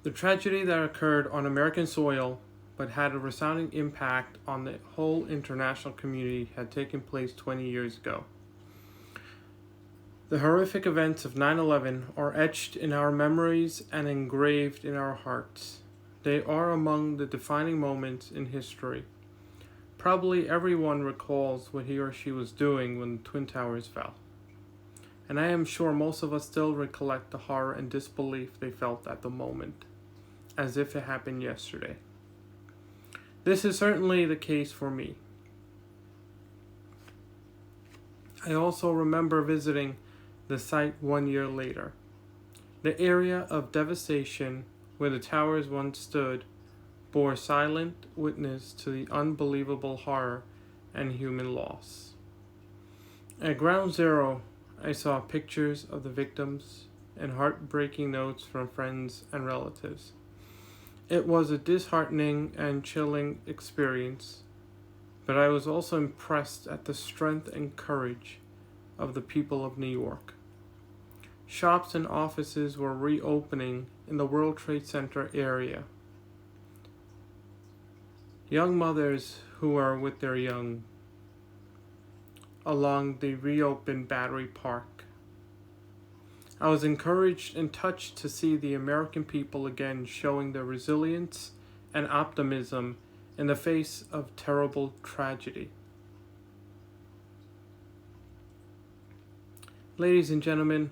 The tragedy that occurred on American soil but had a resounding impact on the whole international community had taken place 20 years ago. The horrific events of 9/11 are etched in our memories and engraved in our hearts. They are among the defining moments in history. Probably everyone recalls what he or she was doing when the Twin Towers fell. And I am sure most of us still recollect the horror and disbelief they felt at the moment, as if it happened yesterday. This is certainly the case for me. I also remember visiting the site 1 year later. The area of devastation where the towers once stood bore silent witness to the unbelievable horror and human loss. At Ground Zero, I saw pictures of the victims and heartbreaking notes from friends and relatives. It was a disheartening and chilling experience, but I was also impressed at the strength and courage of the people of New York. Shops and offices were reopening in the World Trade Center area. Young mothers who were with their young along the reopened Battery Park. I was encouraged and touched to see the American people again showing their resilience and optimism in the face of terrible tragedy. Ladies and gentlemen,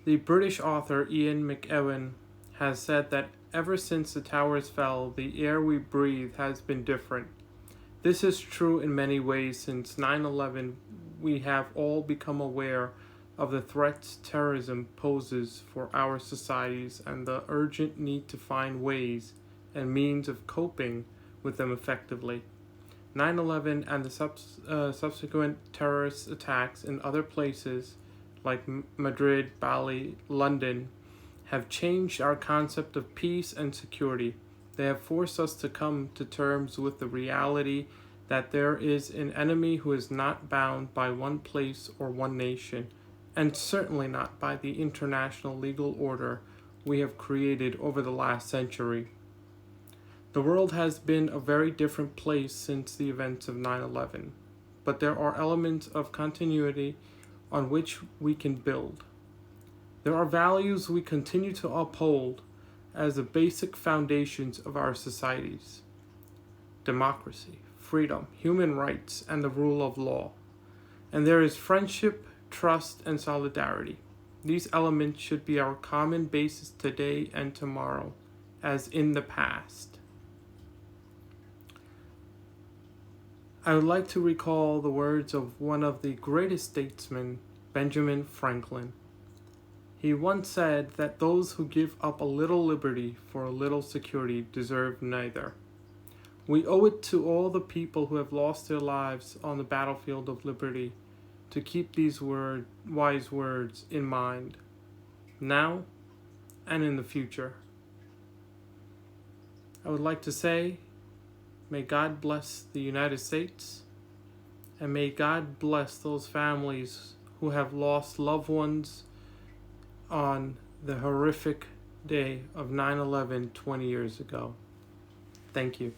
the British author Ian McEwan has said that ever since the towers fell, the air we breathe has been different. This is true in many ways. Since 9/11, we have all become aware of the threats terrorism poses for our societies and the urgent need to find ways and means of coping with them effectively. 9/11 and the subsequent terrorist attacks in other places like Madrid, Bali, London have changed our concept of peace and security. They have forced us to come to terms with the reality that there is an enemy who is not bound by one place or one nation, and certainly not by the international legal order we have created over the last century. The world has been a very different place since the events of 9/11, but there are elements of continuity on which we can build. There are values we continue to uphold as the basic foundations of our societies: democracy, freedom, human rights, and the rule of law. And there is friendship, trust, and solidarity. These elements should be our common basis today and tomorrow, as in the past. I would like to recall the words of one of the greatest statesmen, Benjamin Franklin. He once said that those who give up a little liberty for a little security deserve neither. We owe it to all the people who have lost their lives on the battlefield of liberty to keep these wise words in mind, now and in the future. I would like to say, may God bless the United States, and may God bless those families who have lost loved ones on the horrific day of 9/11 20 years ago. Thank you.